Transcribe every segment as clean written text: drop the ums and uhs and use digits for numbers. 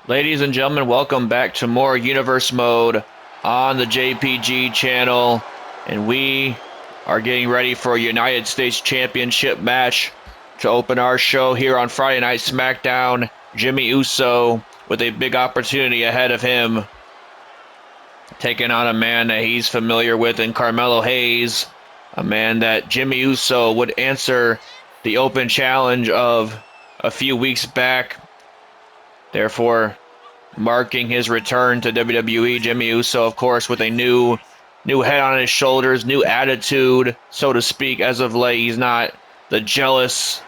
Ladies and gentlemen, welcome back to more Universe Mode on the JPG channel. And we are getting ready for a United States Championship match to open our show here on Friday Night SmackDown. Jimmy Uso with a big opportunity ahead of him, taking on a man that he's familiar with in Carmelo Hayes, a man that Jimmy Uso would answer the open challenge of a few weeks back. Therefore, marking his return to WWE, Jimmy Uso, of course, with a new head on his shoulders, new attitude, so to speak, as of late. He's not the jealous,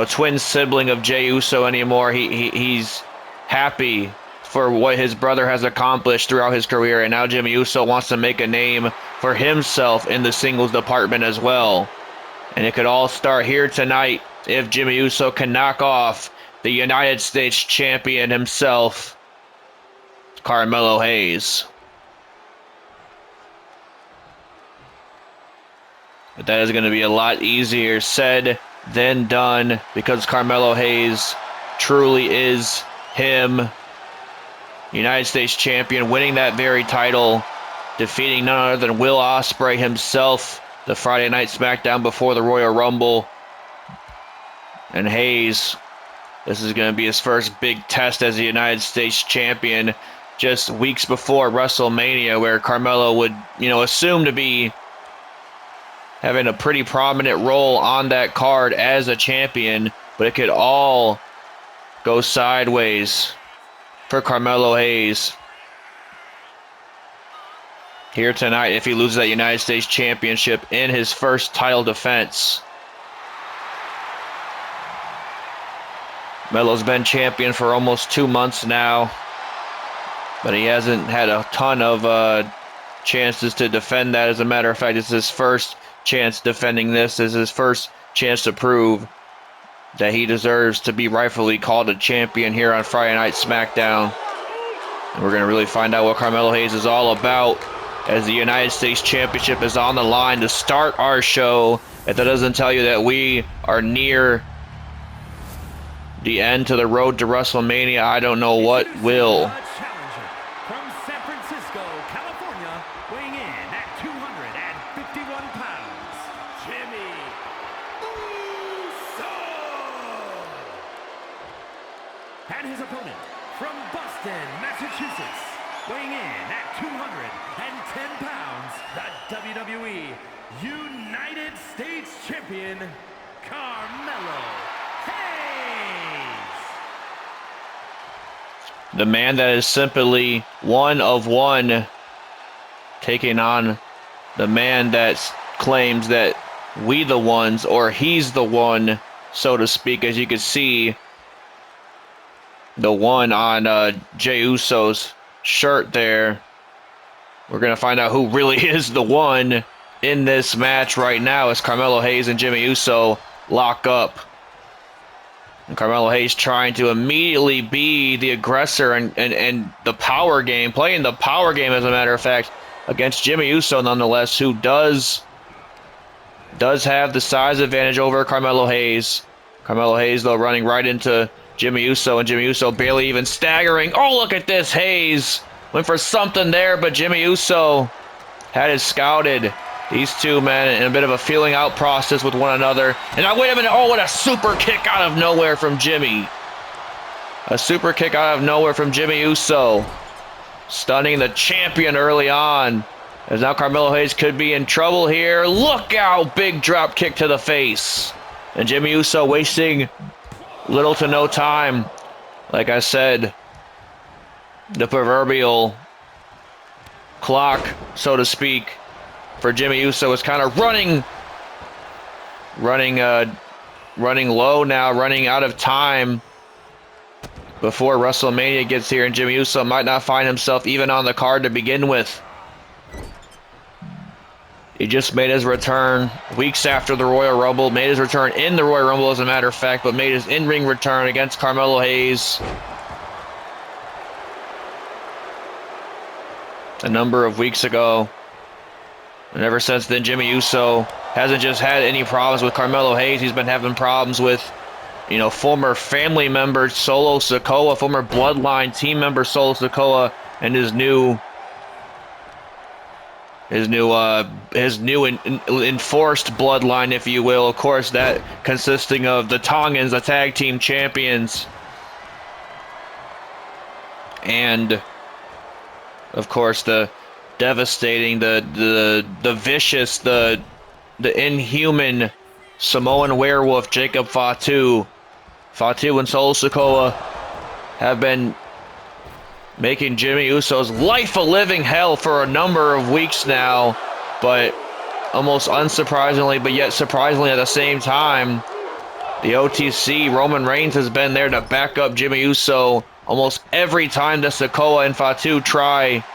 twin sibling of Jey Uso anymore. He's happy for what his brother has accomplished throughout his career, and now Jimmy Uso wants to make a name for himself in the singles department as well. And it could all start here tonight if Jimmy Uso can knock off the United States champion himself, Carmelo Hayes. But that is going to be a lot easier said than done, because Carmelo Hayes truly is him. United States champion, winning that very title, defeating none other than Will Ospreay himself, the Friday Night SmackDown before the Royal Rumble. And Hayes, this is going to be his first big test as the United States champion, just weeks before WrestleMania, where Carmelo would, assume to be having a pretty prominent role on that card as a champion, but it could all go sideways for Carmelo Hayes here tonight if he loses that United States Championship in his first title defense. Melo's been champion for almost 2 months now, but he hasn't had a ton of chances to defend that. As a matter of fact, it's his first chance defending this. This is his first chance to prove that he deserves to be rightfully called a champion here on Friday Night SmackDown. And we're going to really find out what Carmelo Hayes is all about, as the United States Championship is on the line to start our show. If that doesn't tell you that we are near the end to the road to WrestleMania, I don't know what will. From San Francisco, California, weighing in at 251 pounds, Jimmy Uso. And his opponent from Boston, Massachusetts, weighing in at 210 pounds, the WWE United States Champion, Carmelo Hayes. The man that is simply one of one, taking on the man that claims that we the ones, or he's the one, so to speak. As you can see, the one on Jey Uso's shirt there. We're going to find out who really is the one in this match right now, as Carmelo Hayes and Jimmy Uso lock up. And Carmelo Hayes trying to immediately be the aggressor and the power game, playing the power game, as a matter of fact, against Jimmy Uso nonetheless, who does have the size advantage over Carmelo Hayes. Carmelo Hayes, though, running right into Jimmy Uso, and Jimmy Uso barely even staggering. Oh, look at this. Hayes went for something there, but Jimmy Uso had it scouted. These two men in a bit of a feeling out process with one another. And now, wait a minute. Oh, what a super kick out of nowhere from Jimmy. A super kick out of nowhere from Jimmy Uso, stunning the champion early on. As now Carmelo Hayes could be in trouble here. Look out. Big drop kick to the face. And Jimmy Uso wasting little to no time. Like I said, the proverbial clock, so to speak, for Jimmy Uso is kind of running low now, running out of time before WrestleMania gets here, and Jimmy Uso might not find himself even on the card to begin with. He just made his return weeks after the Royal Rumble, made his return in the Royal Rumble, as a matter of fact, but made his in-ring return against Carmelo Hayes a number of weeks ago. And ever since then, Jimmy Uso hasn't just had any problems with Carmelo Hayes. He's been having problems with former family member Solo Sikoa, former Bloodline team member Solo Sikoa, and his new enforced bloodline, if you will. Of course, that consisting of the Tongans, the tag team champions, and of course the devastating, the vicious, the inhuman Samoan werewolf Jacob Fatu. Fatu and Solo Sikoa have been making Jimmy Uso's life a living hell for a number of weeks now, but almost unsurprisingly, but yet surprisingly at the same time, the OTC, Roman Reigns, has been there to back up Jimmy Uso almost every time the Sikoa and Fatu try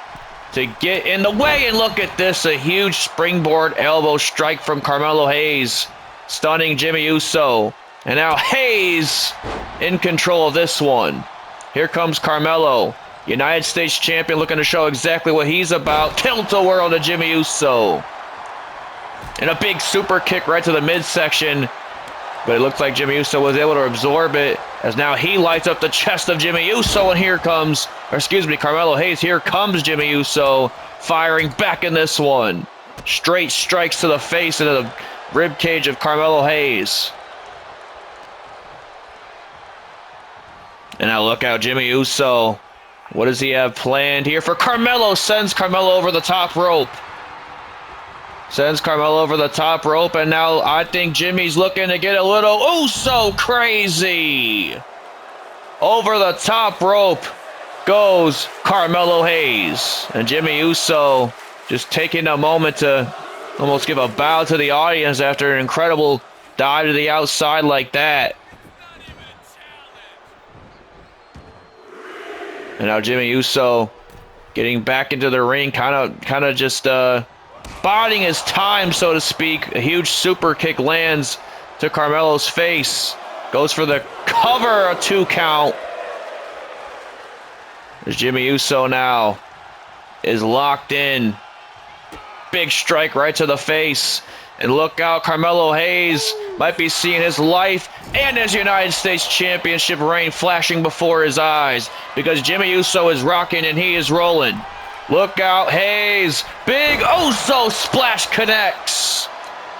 to get in the way. And look at this, a huge springboard elbow strike from Carmelo Hayes, stunning Jimmy Uso. And now Hayes in control of this one. Here comes Carmelo, United States champion, looking to show exactly what he's about. Tilt-a-whirl to Jimmy Uso. And a big super kick right to the midsection. But it looks like Jimmy Uso was able to absorb it, as now he lights up the chest of Jimmy Uso. And here comes, Carmelo Hayes. Here comes Jimmy Uso, firing back in this one. Straight strikes to the face and to the rib cage of Carmelo Hayes. And now look out, Jimmy Uso. What does he have planned here for Carmelo? Sends Carmelo over the top rope. And now I think Jimmy's looking to get a little Uso crazy. Over the top rope goes Carmelo Hayes. And Jimmy Uso just taking a moment to almost give a bow to the audience after an incredible dive to the outside like that. And now Jimmy Uso getting back into the ring, kind of just biding his time, so to speak. A huge super kick lands to Carmelo's face. Goes for the cover, a 2 count. As Jimmy Uso now is locked in. Big strike right to the face. And look out, Carmelo Hayes might be seeing his life and his United States Championship reign flashing before his eyes, because Jimmy Uso is rocking and he is rolling. Look out, Hayes. Big Uso splash connects.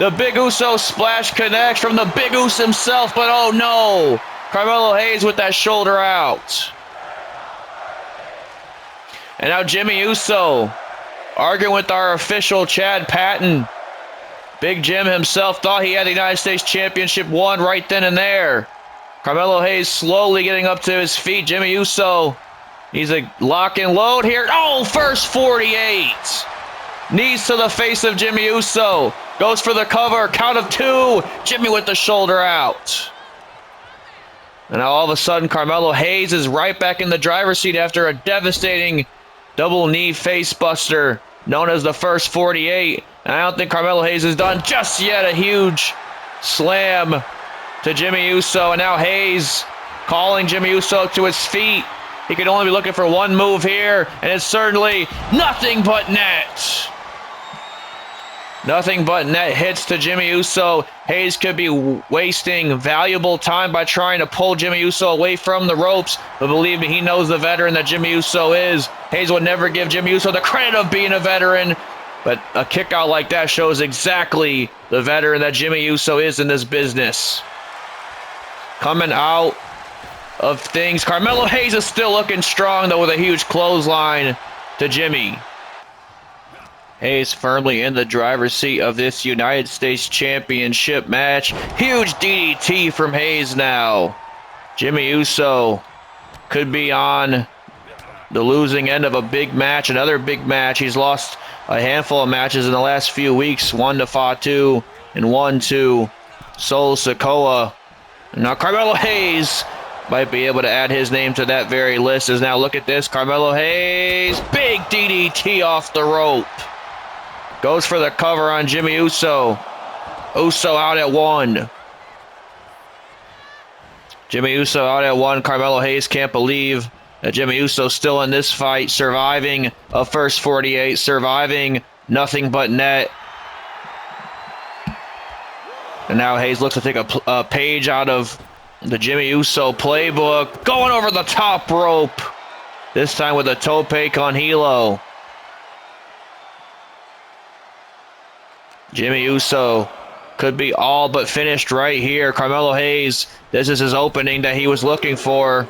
The Big Uso splash connects from the Big Uso himself, but oh no. Carmelo Hayes with that shoulder out. And now Jimmy Uso arguing with our official Chad Patton. Big Jim himself thought he had the United States Championship won right then and there. Carmelo Hayes slowly getting up to his feet. Jimmy Uso, he's a lock and load here. Oh, first 48. Knees to the face of Jimmy Uso. Goes for the cover. Count of 2. Jimmy with the shoulder out. And now all of a sudden, Carmelo Hayes is right back in the driver's seat after a devastating double knee face buster known as the first 48. And I don't think Carmelo Hayes is done just yet. A huge slam to Jimmy Uso. And now Hayes calling Jimmy Uso to his feet. He could only be looking for one move here, and it's certainly nothing but net. Nothing but net hits to Jimmy Uso. Hayes could be wasting valuable time by trying to pull Jimmy Uso away from the ropes, but believe me, he knows the veteran that Jimmy Uso is. Hayes would never give Jimmy Uso the credit of being a veteran, but a kick out like that shows exactly the veteran that Jimmy Uso is in this business. Coming out of things, Carmelo Hayes is still looking strong, though, with a huge clothesline to Jimmy. Hayes firmly in the driver's seat of this United States Championship match. Huge DDT from Hayes now. Jimmy Uso could be on the losing end of a big match, another big match. He's lost a handful of matches in the last few weeks, 1 to Fatu and 1 to Solo Sikoa. Now Carmelo Hayes might be able to add his name to that very list. As now look at this, Carmelo Hayes, big DDT off the rope. Goes for the cover on Jimmy Uso. Uso out at 1. Jimmy Uso out at 1. Carmelo Hayes can't believe that Jimmy Uso still in this fight, surviving a first 48, surviving nothing but net. And now Hayes looks to take a page out of The Jimmy Uso playbook, going over the top rope. This time with a tope con hilo. Jimmy Uso could be all but finished right here. Carmelo Hayes, this is his opening that he was looking for.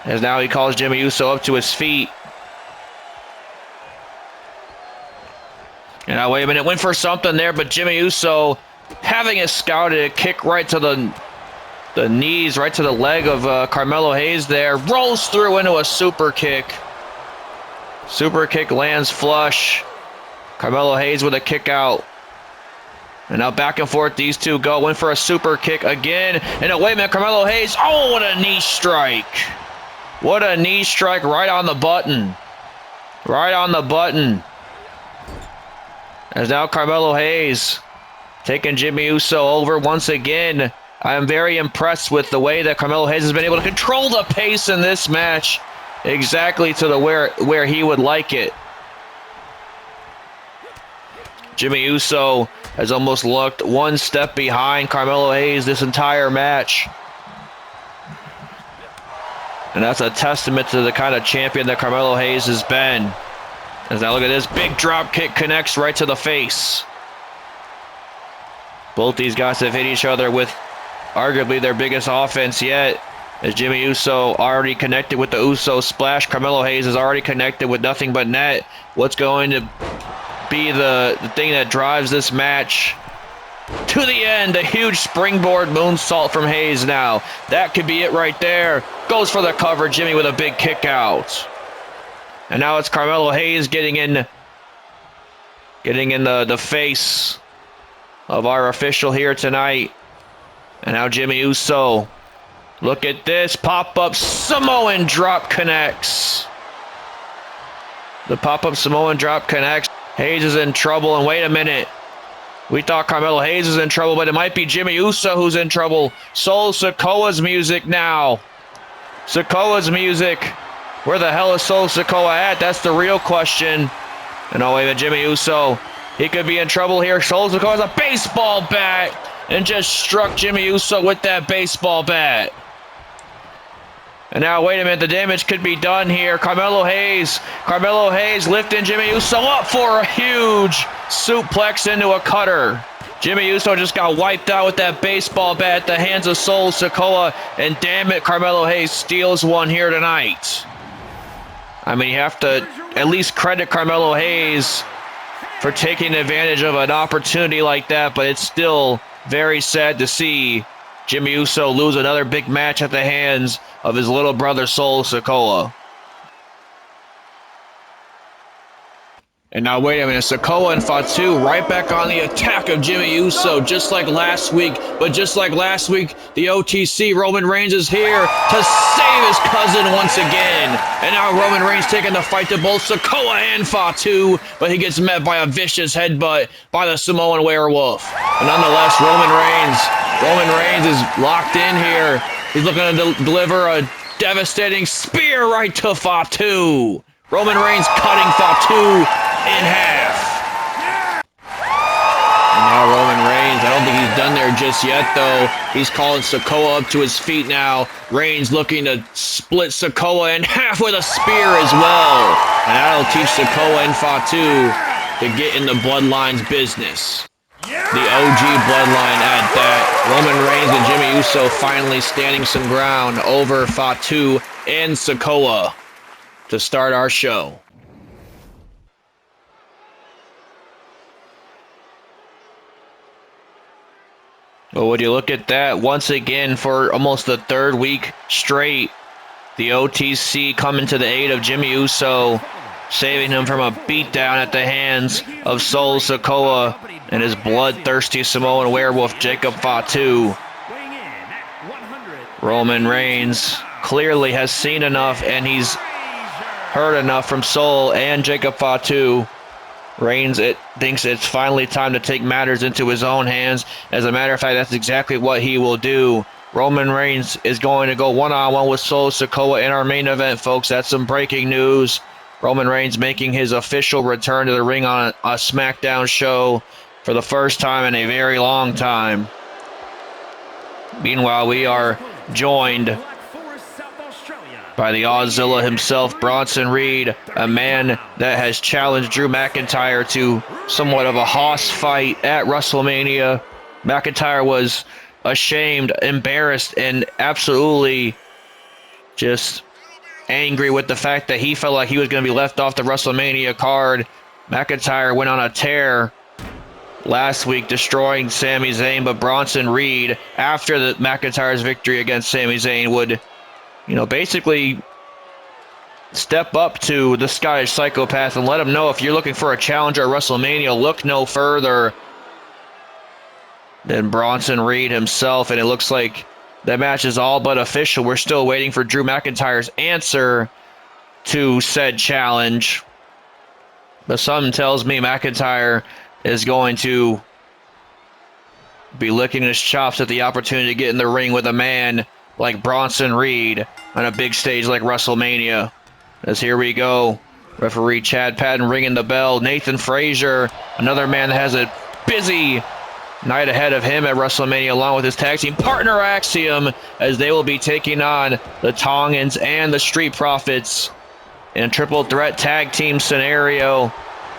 As now he calls Jimmy Uso up to his feet. And now, wait a minute, went for something there, but Jimmy Uso, having it scouted, a kick right to the knees, right to the leg of Carmelo Hayes there. Rolls through into a super kick. Super kick lands flush. Carmelo Hayes with a kick out. And now back and forth these two go. Went for a super kick again. And wait a minute, Carmelo Hayes. Oh, what a knee strike. What a knee strike right on the button. Right on the button. As now Carmelo Hayes taking Jimmy Uso over once again. I am very impressed with the way that Carmelo Hayes has been able to control the pace in this match exactly to the where he would like it. Jimmy Uso has almost looked one step behind Carmelo Hayes this entire match. And that's a testament to the kind of champion that Carmelo Hayes has been. As now look at this, big drop kick connects right to the face. Both these guys have hit each other with arguably their biggest offense yet. As Jimmy Uso already connected with the Uso splash, Carmelo Hayes is already connected with nothing but net. What's going to be the thing that drives this match to the end? A huge springboard moonsault from Hayes now. That could be it right there. Goes for the cover, Jimmy with a big kick out. And now it's Carmelo Hayes getting in the face of our official here tonight. And now Jimmy Uso. Look at this. Pop-up Samoan drop connects. The pop-up Samoan drop connects. Hayes is in trouble. And wait a minute. We thought Carmelo Hayes is in trouble, but it might be Jimmy Uso who's in trouble. Sol Sikoa's music now. Sikoa's music. Where the hell is Sol Sikoa at? That's the real question. And oh, wait a minute, Jimmy Uso. He could be in trouble here. Sol Sikoa has a baseball bat and just struck Jimmy Uso with that baseball bat. And now, wait a minute, the damage could be done here. Carmelo Hayes lifting Jimmy Uso up for a huge suplex into a cutter. Jimmy Uso just got wiped out with that baseball bat at the hands of Sol Sikoa. And damn it, Carmelo Hayes steals one here tonight. I mean, you have to at least credit Carmelo Hayes for taking advantage of an opportunity like that, but it's still very sad to see Jimmy Uso lose another big match at the hands of his little brother Sol Sikoa. And now, wait a minute, Sikoa and Fatu right back on the attack of Jimmy Uso, just like last week. But just like last week, the OTC Roman Reigns is here to save his cousin once again. And now Roman Reigns taking the fight to both Sikoa and Fatu, but he gets met by a vicious headbutt by the Samoan Werewolf. But nonetheless, Roman Reigns is locked in here. He's looking to deliver a devastating spear right to Fatu. Roman Reigns cutting Fatu in half. And now Roman Reigns, I don't think he's done there just yet, though. He's calling Sikoa up to his feet now. Reigns looking to split Sikoa in half with a spear as well. And that'll teach Sikoa and Fatu to get in the Bloodline's business. The OG Bloodline at that. Roman Reigns and Jimmy Uso finally standing some ground over Fatu and Sikoa to start our show. Well, would you look at that? Once again, for almost the third week straight, the OTC coming to the aid of Jimmy Uso, saving him from a beatdown at the hands of Sol Sikoa and his bloodthirsty Samoan Werewolf, Jacob Fatu. Roman Reigns clearly has seen enough, and he's heard enough from Sol and Jacob Fatu. Reigns thinks it's finally time to take matters into his own hands. As a matter of fact, that's exactly what he will do. Roman Reigns is going to go one-on-one with Sol Sikoa in our main event, folks. That's some breaking news. Roman Reigns making his official return to the ring on a SmackDown show for the first time in a very long time. Meanwhile, we are joined Black Forest, South Australia. by the Auszilla himself, Bronson Reed, a man that has challenged Drew McIntyre to somewhat of a hoss fight at WrestleMania. McIntyre was ashamed, embarrassed, and absolutely just angry with the fact that he felt like he was going to be left off the WrestleMania card. McIntyre went on a tear last week, destroying Sami Zayn, but Bronson Reed, after the McIntyre's victory against Sami Zayn, would, basically step up to the Scottish Psychopath and let him know, if you're looking for a challenger at WrestleMania, look no further than Bronson Reed himself. And it looks like that match is all but official. We're still waiting for Drew McIntyre's answer to said challenge, but something tells me McIntyre is going to be licking his chops at the opportunity to get in the ring with a man like Bronson Reed on a big stage like WrestleMania. As here we go, referee Chad Patton ringing the bell. Nathan Frazer, another man that has a busy night ahead of him at WrestleMania, along with his tag team partner Axiom, as they will be taking on the Tongans and the Street Profits in a triple threat tag team scenario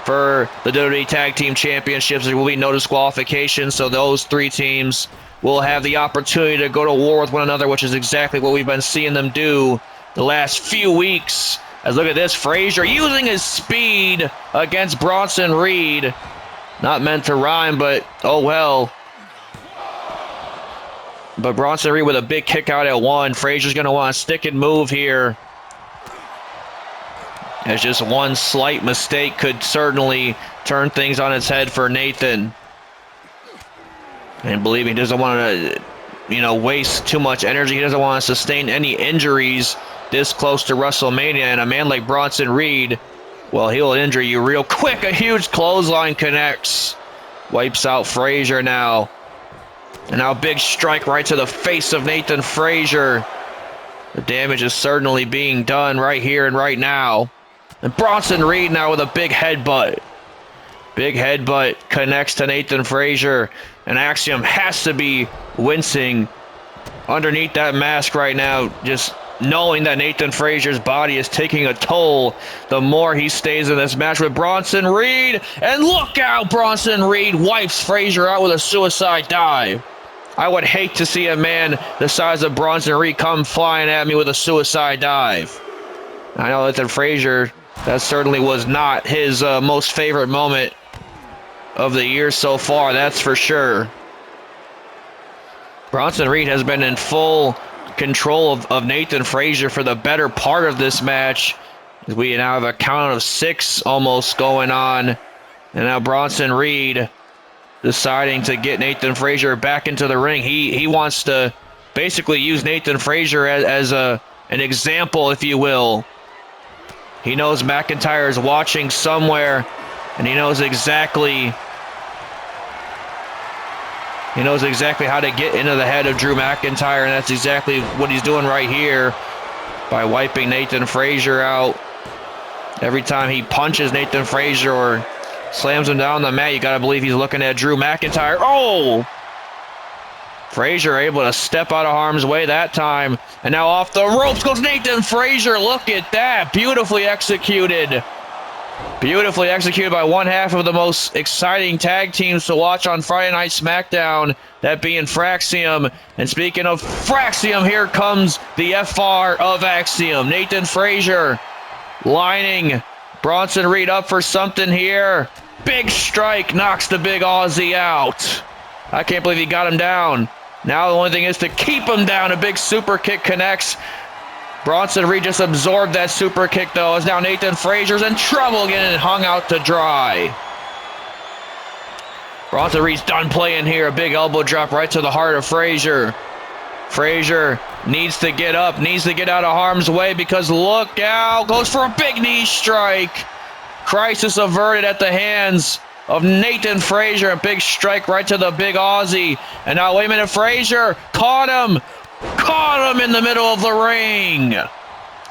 for the WWE Tag Team Championships. There will be no disqualification, so those three teams will have the opportunity to go to war with one another, which is exactly what we've been seeing them do the last few weeks. As look at this, Frazer using his speed against Bronson Reed. Not meant to rhyme, but oh well. But Bronson Reed with a big kick out at one. Frazer's going to want to stick and move here, as just one slight mistake could certainly turn things on its head for Nathan. And believe me, he doesn't want to, waste too much energy. He doesn't want to sustain any injuries this close to WrestleMania. And a man like Bronson Reed, well, he'll injure you real quick. A huge clothesline connects. Wipes out Frazer now. And now a big strike right to the face of Nathan Frazer. The damage is certainly being done right here and right now. And Bronson Reed now with a big headbutt. Big headbutt connects to Nathan Frazer. And Axiom has to be wincing underneath that mask right now, just knowing that Nathan Frazer's body is taking a toll the more he stays in this match with Bronson Reed. And look out, Bronson Reed wipes Frazer out with a suicide dive. I would hate to see a man the size of Bronson Reed come flying at me with a suicide dive. I know Nathan Frazer, that certainly was not his most favorite moment of the year so far, that's for sure. Bronson Reed has been in full control of Nathan Frazer for the better part of this match. We now have a count of 6 almost going on. And now Bronson Reed deciding to get Nathan Frazer back into the ring. He wants to basically use Nathan Frazer as an example, if you will. He knows McIntyre is watching somewhere, and he knows exactly how to get into the head of Drew McIntyre, and that's exactly what he's doing right here by wiping Nathan Frazer out. Every time he punches Nathan Frazer or slams him down the mat, you got to believe he's looking at Drew McIntyre. Oh! Frazer able to step out of harm's way that time. And now off the ropes goes Nathan Frazer. Look at that. Beautifully executed. Beautifully executed by one half of the most exciting tag teams to watch on Friday Night SmackDown, that being Fraxium. And speaking of Fraxium, here comes the FR of Axiom. Nathan Frazer lining Bronson Reed up for something here. Big strike knocks the big Aussie out. I can't believe he got him down. Now the only thing is to keep him down. A big super kick connects. Bronson Reed just absorbed that super kick, though, as now Nathan Frazer's in trouble getting hung out to dry. Bronson Reed's done playing here. A big elbow drop right to the heart of Frazer. Frazer needs to get up, needs to get out of harm's way, because look out, goes for a big knee strike. Crisis averted at the hands of Nathan Frazer. A big strike right to the big Aussie. And now, wait a minute, Frazer caught him in the middle of the ring.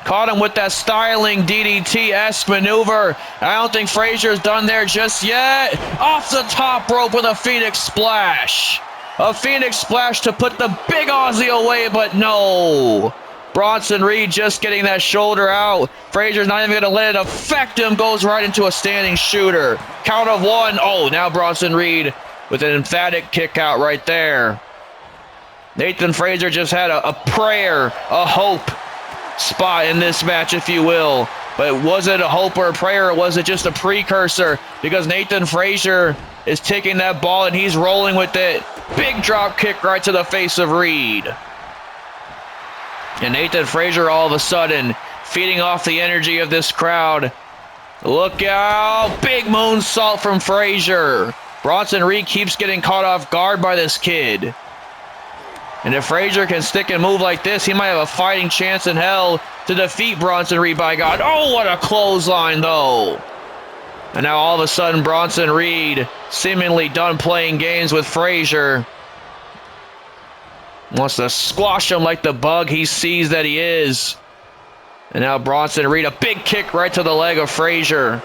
Caught him with that styling DDT-esque maneuver. I don't think Frazer's done there just yet. Off the top rope with a Phoenix Splash. A Phoenix Splash to put the big Aussie away, but no. Bronson Reed just getting that shoulder out. Frazer's not even going to let it affect him. Goes right into a standing shooter. Count of one. Oh, now Bronson Reed with an emphatic kick out right there. Nathan Frazer just had a prayer, a hope spot in this match, if you will. But was it a hope or a prayer, or was it just a precursor? Because Nathan Frazer is taking that ball and he's rolling with it. Big drop kick right to the face of Reed. And Nathan Frazer all of a sudden feeding off the energy of this crowd. Look out! Big moonsault from Frazer. Bronson Reed keeps getting caught off guard by this kid. And if Frazer can stick and move like this, he might have a fighting chance in hell to defeat Bronson Reed, by God. Oh, what a clothesline, though. And now all of a sudden, Bronson Reed, seemingly done playing games with Frazer, wants to squash him like the bug he sees that he is. And now Bronson Reed, a big kick right to the leg of Frazer.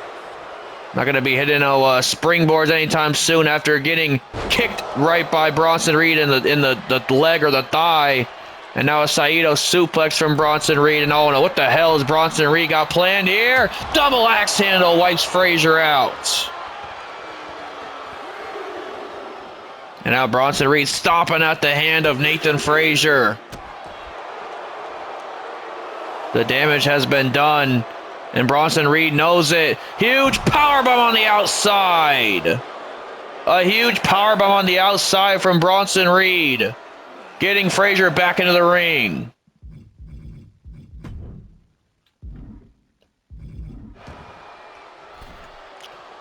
Not going to be hitting no springboards anytime soon after getting kicked right by Bronson Reed in the leg or the thigh. And now a Saito suplex from Bronson Reed. And oh no, what the hell has Bronson Reed got planned here? Double axe handle wipes Frazer out. And now Bronson Reed stomping at the hand of Nathan Frazer. The damage has been done, and Bronson Reed knows it. Huge powerbomb on the outside. A huge powerbomb on the outside from Bronson Reed, getting Frazer back into the ring.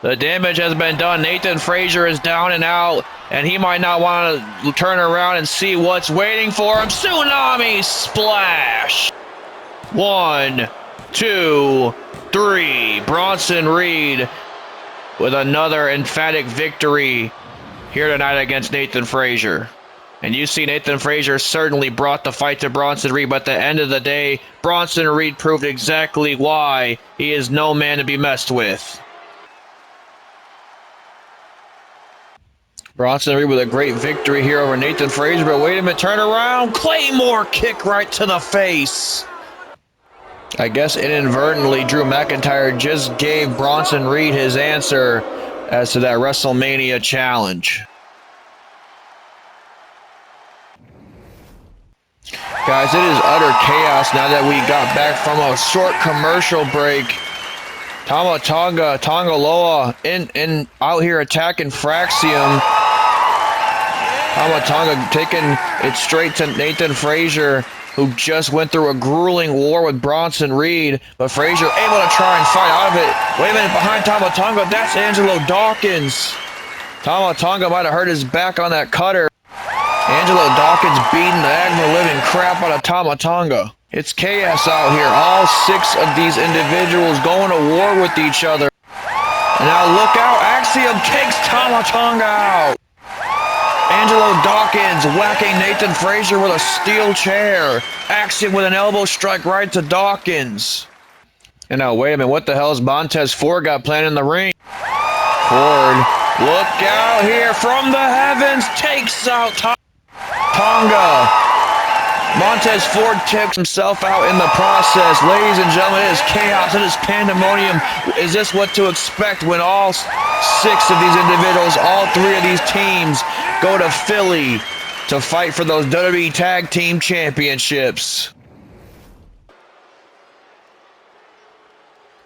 The damage has been done. Nathan Frazer is down and out, and he might not want to turn around and see what's waiting for him. Tsunami splash. 1, 2, 3. Bronson Reed with another emphatic victory here tonight against Nathan Frazer. And you see Nathan Frazer certainly brought the fight to Bronson Reed, but at the end of the day, Bronson Reed proved exactly why he is no man to be messed with. Bronson Reed with a great victory here over Nathan Frazer, but wait a minute, turn around, Claymore kick right to the face. I guess inadvertently, Drew McIntyre just gave Bronson Reed his answer as to that WrestleMania challenge. Guys, it is utter chaos now that we got back from a short commercial break. Tonga Loa out here attacking Fraxium. Tonga taking it straight to Nathan Frazer, who just went through a grueling war with Bronson Reed, but Frazer able to try and fight out of it. Wait a minute, behind Tonga, that's Angelo Dawkins. Tonga might have hurt his back on that cutter. Angelo Dawkins beating the living crap out of Tonga. It's chaos out here. All 6 of these individuals going to war with each other. And now look out, Axiom takes Tonga out. Angelo Dawkins whacking Nathan Frazer with a steel chair. Axiom with an elbow strike right to Dawkins. And now, wait a minute, what the hell has Montez Ford got planned in the ring? Ford, look out here from the heavens, takes out Tonga. Montez Ford takes himself out in the process. Ladies and gentlemen, it is chaos, it is pandemonium. Is this what to expect when all 6 of these individuals, all 3 of these teams, go to Philly to fight for those WWE Tag Team Championships?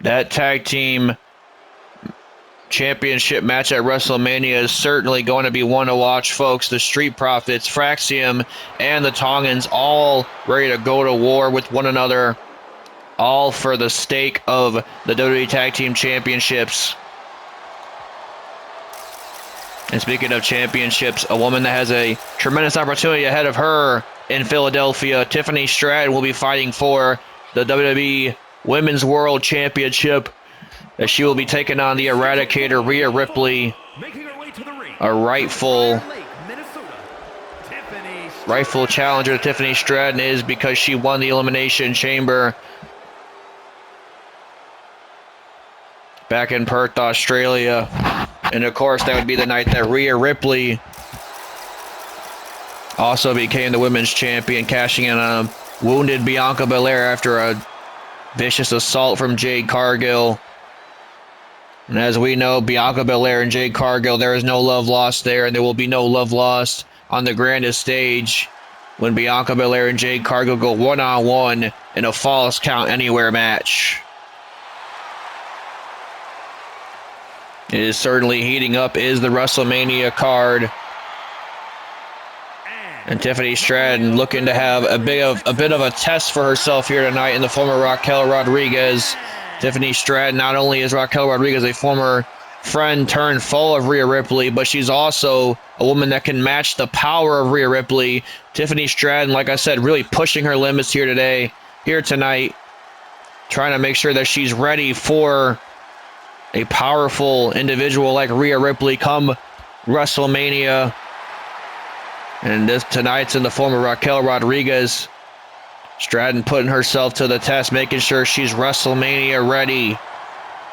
That Tag Team Championship match at WrestleMania is certainly going to be one to watch, folks. The Street Profits, Fraxium, and the Tongans all ready to go to war with one another, all for the stake of the WWE Tag Team Championships. And speaking of championships, a woman that has a tremendous opportunity ahead of her in Philadelphia, Tiffany Stratton, will be fighting for the WWE Women's World Championship, as she will be taking on the Eradicator, Rhea Ripley, a rightful challenger to Tiffany Stratton is, because she won the Elimination Chamber back in Perth, Australia. And of course, that would be the night that Rhea Ripley Also became the women's champion, cashing in on a wounded Bianca Belair after a vicious assault from Jade Cargill. And as we know, Bianca Belair and Jade Cargill, there is no love lost there, and there will be no love lost on the grandest stage when Bianca Belair and Jade Cargill go one-on-one in a Falls Count Anywhere match. It is certainly heating up, is the WrestleMania card. And Tiffany Stratton looking to have a bit of a test for herself here tonight in the form of Raquel Rodriguez. Tiffany Stratton, not only is Raquel Rodriguez a former friend turned foe of Rhea Ripley, but she's also a woman that can match the power of Rhea Ripley. Tiffany Stratton, like I said, really pushing her limits here tonight, trying to make sure that she's ready for a powerful individual like Rhea Ripley come WrestleMania. And tonight's in the form of Raquel Rodriguez. Stratton putting herself to the test, making sure she's WrestleMania ready.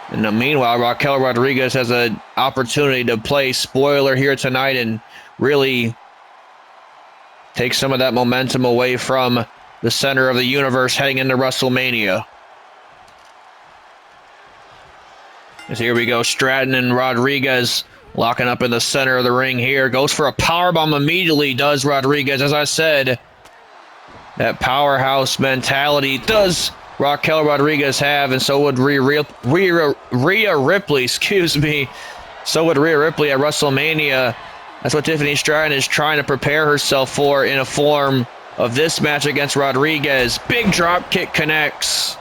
And meanwhile, Raquel Rodriguez has an opportunity to play spoiler here tonight and really take some of that momentum away from the center of the universe heading into WrestleMania. As here we go, Stratton and Rodriguez locking up in the center of the ring here. Goes for a powerbomb immediately, does Rodriguez. As I said, that powerhouse mentality does Raquel Rodriguez have, and so would Rhea Ripley, excuse me. So would Rhea Ripley at WrestleMania. That's what Tiffany Stratton is trying to prepare herself for in a form of this match against Rodriguez. Big drop kick connects.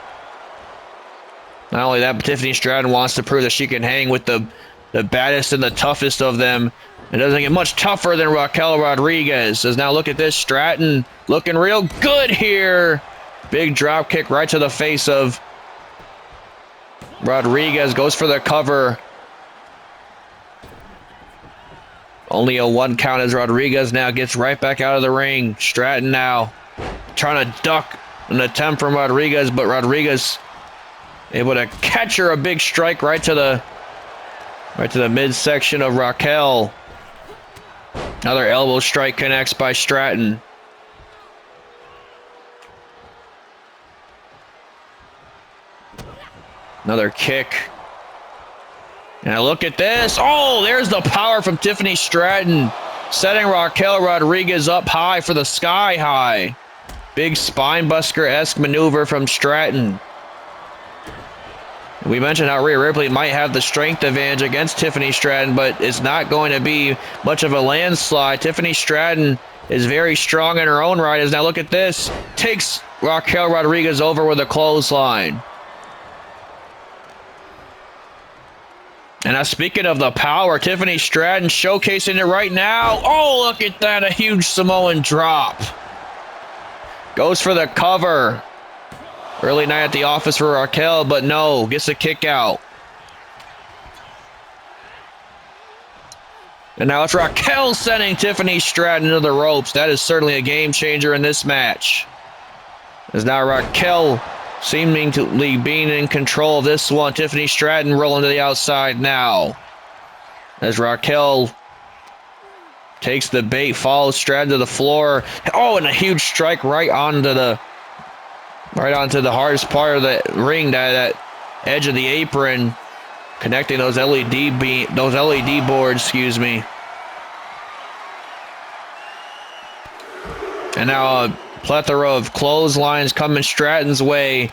Not only that, but Tiffany Stratton wants to prove that she can hang with the baddest and the toughest of them. It doesn't get much tougher than Raquel Rodriguez. As now look at this, Stratton looking real good here. Big drop kick right to the face of Rodriguez. Goes for the cover. Only a 1 count as Rodriguez now gets right back out of the ring. Stratton now trying to duck an attempt from Rodriguez, but Rodriguez able to catch her a big strike right to the midsection of Raquel. Another elbow strike connects by Stratton. Another kick. Now look at this. Oh, there's the power from Tiffany Stratton, setting Raquel Rodriguez up high for the sky high. Big spinebuster-esque maneuver from Stratton. We mentioned how Rhea Ripley might have the strength advantage against Tiffany Stratton, but it's not going to be much of a landslide. Tiffany Stratton is very strong in her own right. As now look at this. Takes Raquel Rodriguez over with a clothesline. And now speaking of the power, Tiffany Stratton showcasing it right now. Oh, look at that. A huge Samoan drop. Goes for the cover. Early night at the office for Raquel, but no, gets a kick out. And now it's Raquel sending Tiffany Stratton into the ropes. That is certainly a game changer in this match. As now Raquel seemingly being in control of this one. Tiffany Stratton rolling to the outside now. As Raquel takes the bait, follows Stratton to the floor. Oh, and a huge strike right onto the hardest part of the ring, that edge of the apron, connecting those LED boards, excuse me. And now a plethora of clotheslines coming Stratton's way.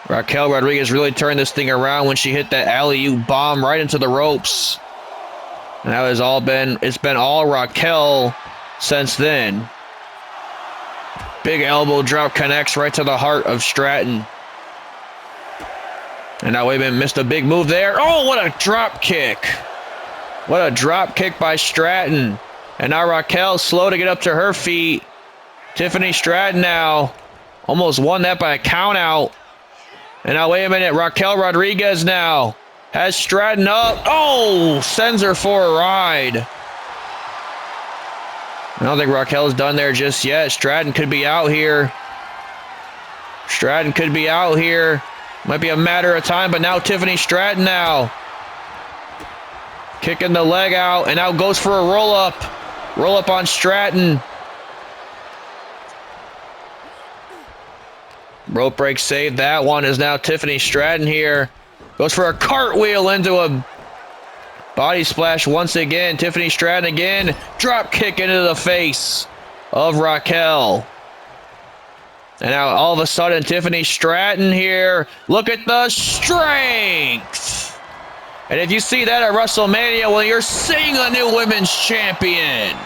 Raquel Rodriguez really turned this thing around when she hit that alley-oop bomb right into the ropes. And that has it's been all Raquel since then. Big elbow drop connects right to the heart of Stratton. And now wait a minute, missed a big move there. Oh, what a drop kick. What a drop kick by Stratton. And now Raquel slow to get up to her feet. Tiffany Stratton now almost won that by a count out. And now wait a minute, Raquel Rodriguez now has Stratton up. Oh, sends her for a ride. I don't think Raquel's done there just yet. Stratton could be out here. Stratton could be out here. Might be a matter of time, but now Tiffany Stratton now. Kicking the leg out, and now goes for a roll-up. Roll up on Stratton. Rope break save. That one is now Tiffany Stratton here. Goes for a cartwheel into a body splash once again. Tiffany Stratton again. Drop kick into the face of Raquel. And now all of a sudden, Tiffany Stratton here. Look at the strength. And if you see that at WrestleMania, well, you're seeing a new women's champion.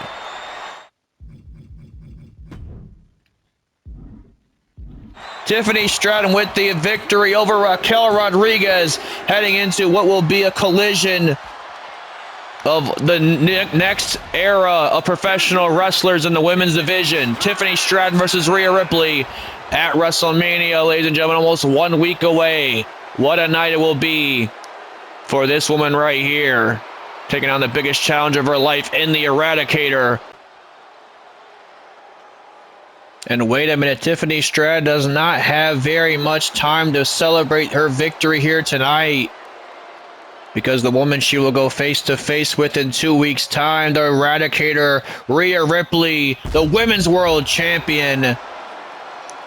Tiffany Stratton with the victory over Raquel Rodriguez, heading into what will be a collision of the next era of professional wrestlers in the women's division. Tiffany Stratton versus Rhea Ripley at WrestleMania, ladies and gentlemen, almost 1 week away. What a night it will be for this woman right here, taking on the biggest challenge of her life in the Eradicator. And wait a minute, Tiffany Stratton does not have very much time to celebrate her victory here tonight, because the woman she will go face-to-face with in 2 weeks' time, the Eradicator, Rhea Ripley, the Women's World Champion,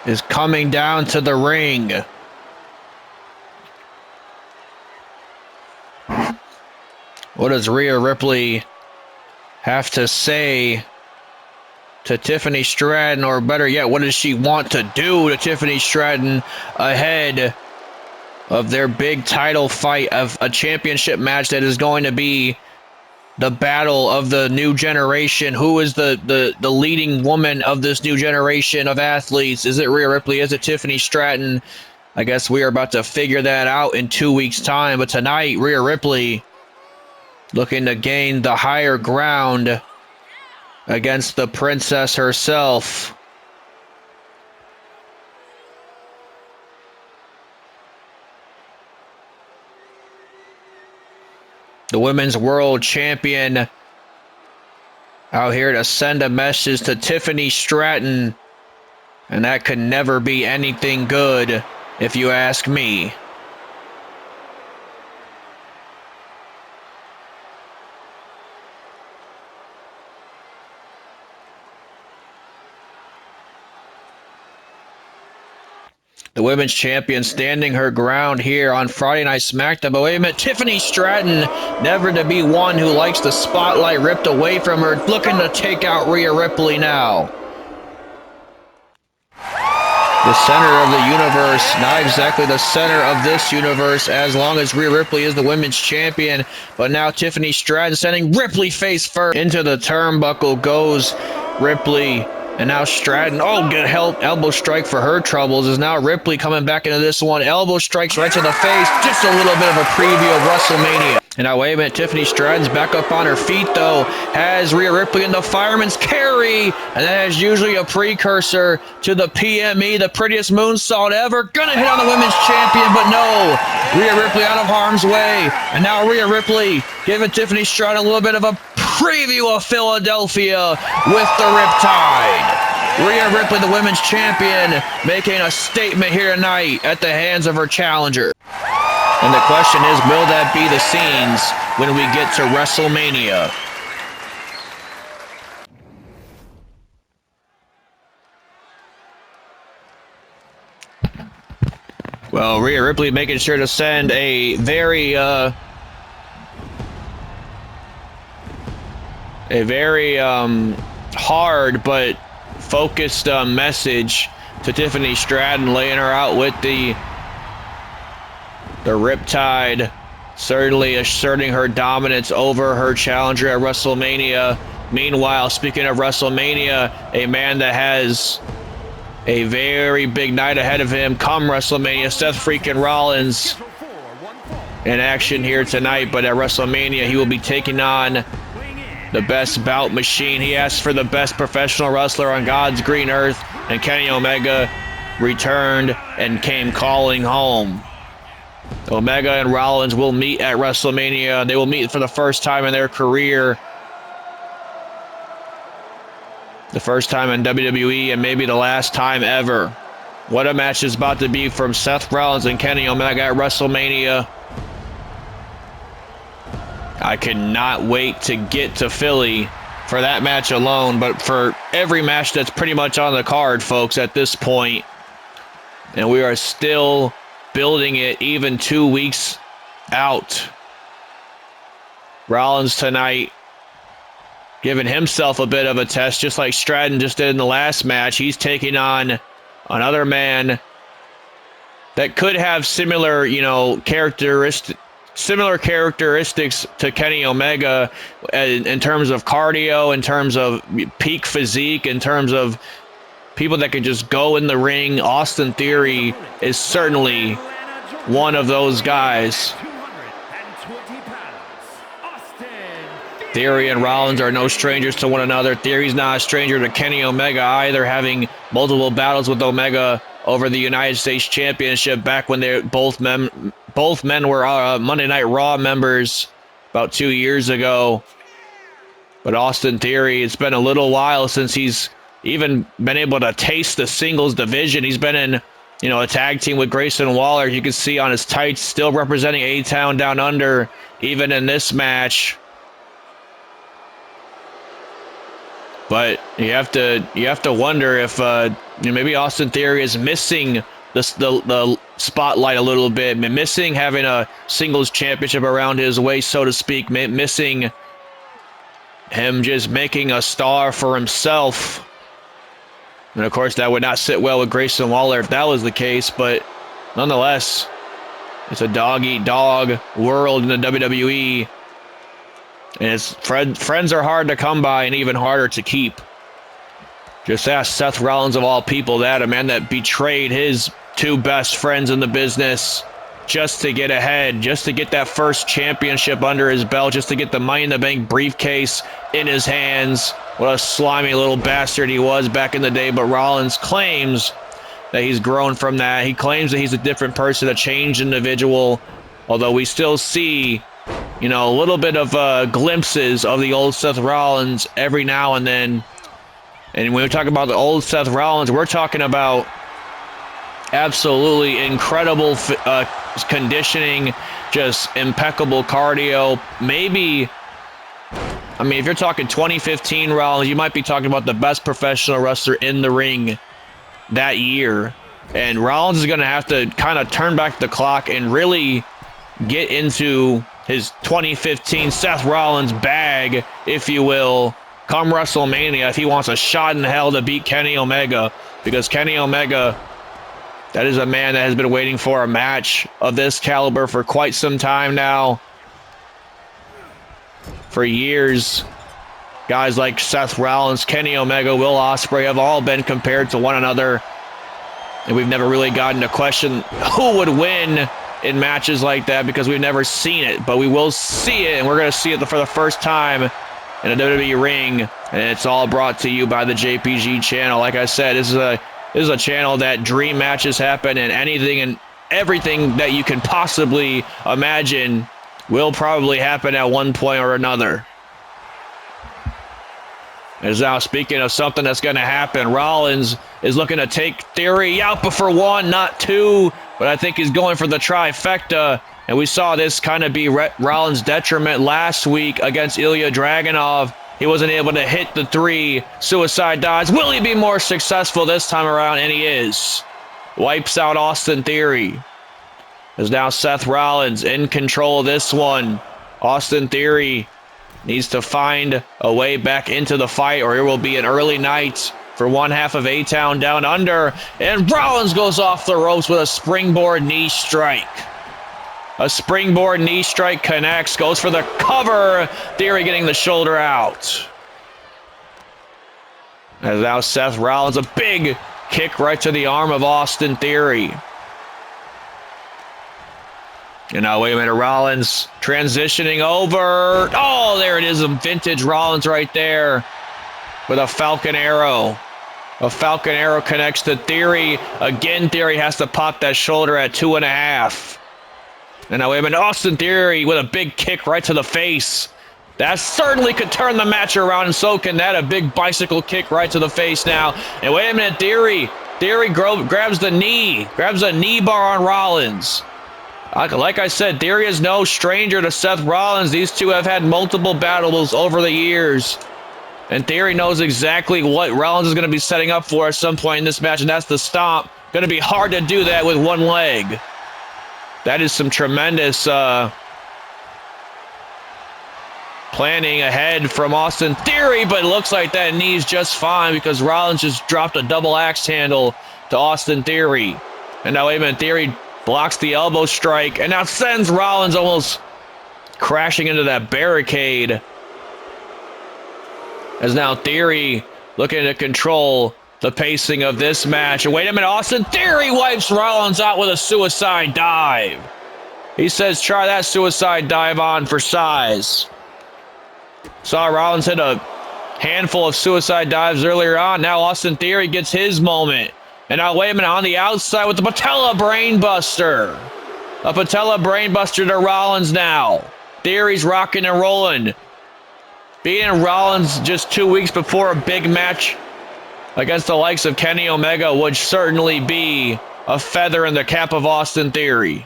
is coming down to the ring. What does Rhea Ripley have to say to Tiffany Stratton, or better yet, what does she want to do to Tiffany Stratton ahead of their big title fight of a championship match that is going to be the battle of the new generation? Who is the leading woman of this new generation of athletes? Is it Rhea Ripley? Is it Tiffany Stratton? I guess we are about to figure that out in 2 weeks' time. But tonight, Rhea Ripley looking to gain the higher ground against the princess herself. The Women's World Champion out here to send a message to Tiffany Stratton, and that could never be anything good, if you ask me. The women's champion standing her ground here on Friday Night SmackDown. But wait a minute, Tiffany Stratton, never to be one who likes the spotlight ripped away from her, looking to take out Rhea Ripley now. The center of the universe, not exactly the center of this universe, as long as Rhea Ripley is the women's champion. But now Tiffany Stratton sending Ripley face first. Into the turnbuckle goes Ripley. And now Stratton, oh, good help, elbow strike for her troubles, is now Ripley coming back into this one. Elbow strikes right to the face, just a little bit of a preview of WrestleMania. And now, wait a minute, Tiffany Stratton's back up on her feet, though, has Rhea Ripley in the fireman's carry, and that is usually a precursor to the PME, the prettiest moonsault ever. Gonna hit on the women's champion, but no, Rhea Ripley out of harm's way. And now Rhea Ripley giving Tiffany Stratton a little bit of a preview of Philadelphia with the Riptide. Rhea Ripley, the women's champion, making a statement here tonight at the hands of her challenger. And the question is, will that be the scenes when we get to WrestleMania? Well, Rhea Ripley making sure to send a very hard but focused message to Tiffany Stratton, laying her out with the Riptide, certainly asserting her dominance over her challenger at WrestleMania. Meanwhile, speaking of WrestleMania, a man that has a very big night ahead of him come WrestleMania, Seth freaking Rollins in action here tonight, but at WrestleMania he will be taking on the best bout machine. He asked for the best professional wrestler on God's green earth, and Kenny Omega returned and came calling home. Omega and Rollins will meet at WrestleMania. They will meet for the first time in their career. The first time in WWE, and maybe the last time ever. What a match is about to be from Seth Rollins and Kenny Omega at WrestleMania. I cannot wait to get to Philly for that match alone, but for every match that's pretty much on the card, folks, at this point. And we are still building it even 2 weeks out. Rollins tonight giving himself a bit of a test, just like Stratton just did in the last match. He's taking on another man that could have similar, characteristics to Kenny Omega in terms of cardio, in terms of peak physique, in terms of people that can just go in the ring. Austin Theory is certainly one of those guys. Theory and Rollins are no strangers to one another. Theory's not a stranger to Kenny Omega either, having multiple battles with Omega over the United States Championship back when they both men were Monday Night Raw members about 2 years ago. But Austin Theory, it's been a little while since he's even been able to taste the singles division. He's been in, a tag team with Grayson Waller. You can see on his tights, still representing A-Town Down Under, even in this match. But you have to wonder if maybe Austin Theory is missing the spotlight a little bit, missing having a singles championship around his waist, so to speak, missing him just making a star for himself. And of course, that would not sit well with Grayson Waller if that was the case. But nonetheless, it's a dog-eat-dog world in the WWE. And his friends are hard to come by and even harder to keep. Just ask Seth Rollins of all people that, a man that betrayed his two best friends in the business just to get ahead, just to get that first championship under his belt, just to get the Money in the Bank briefcase in his hands. What a slimy little bastard he was back in the day. But Rollins claims that he's grown from that. He claims that he's a different person, a changed individual, although we still see a little bit of glimpses of the old Seth Rollins every now and then. And when we talk about the old Seth Rollins, we're talking about absolutely incredible conditioning, just impeccable cardio. Maybe, if you're talking 2015 Rollins, you might be talking about the best professional wrestler in the ring that year. And Rollins is going to have to kind of turn back the clock and really get into his 2015 Seth Rollins bag, if you will, come WrestleMania, if he wants a shot in hell to beat Kenny Omega. Because Kenny Omega, that is a man that has been waiting for a match of this caliber for quite some time now. For years, guys like Seth Rollins, Kenny Omega, Will Ospreay have all been compared to one another. And we've never really gotten to question who would win in matches like that because we've never seen it. But we will see it, and we're going to see it for the first time in a WWE ring. And it's all brought to you by the JPG channel. Like I said, this is a channel that dream matches happen, and anything and everything that you can possibly imagine will probably happen at one point or another. As now, speaking of something that's going to happen, Rollins is looking to take Theory out, but for one, not two. But I think he's going for the trifecta. And we saw this kind of be Rollins' detriment last week against Ilya Dragunov. He wasn't able to hit the 3 suicide dives. Will he be more successful this time around? And he is. Wipes out Austin Theory. As now Seth Rollins in control of this one. Austin Theory needs to find a way back into the fight, or it will be an early night for one half of A-Town Down Under. And Rollins goes off the ropes with a springboard knee strike. A springboard knee strike connects, goes for the cover. Theory getting the shoulder out. As now Seth Rollins, a big kick right to the arm of Austin Theory. And now, wait a minute, Rollins transitioning over. Oh, there it is, a vintage Rollins right there with a Falcon Arrow. A Falcon Arrow connects to Theory. Again, Theory has to pop that shoulder at 2.5. And now, wait a minute, Austin Theory with a big kick right to the face. That certainly could turn the match around, and so can that. A big bicycle kick right to the face now. And wait a minute, Theory grabs the knee, grabs a knee bar on Rollins. Like I said, Theory is no stranger to Seth Rollins. These two have had multiple battles over the years. And Theory knows exactly what Rollins is going to be setting up for at some point in this match, and that's the stomp. Going to be hard to do that with one leg. That is some tremendous planning ahead from Austin Theory, but it looks like that knee's just fine because Rollins just dropped a double axe handle to Austin Theory. And now, wait a minute, Theory blocks the elbow strike, and now sends Rollins almost crashing into that barricade. As now Theory looking to control the pacing of this match. And wait a minute, Austin Theory wipes Rollins out with a suicide dive. He says, try that suicide dive on for size. Saw Rollins hit a handful of suicide dives earlier on. Now Austin Theory gets his moment. And now, wait a minute, on the outside with the patella brainbuster. A patella brainbuster to Rollins now. Theory's rocking and rolling. Beating Rollins just 2 weeks before a big match against the likes of Kenny Omega would certainly be a feather in the cap of Austin Theory.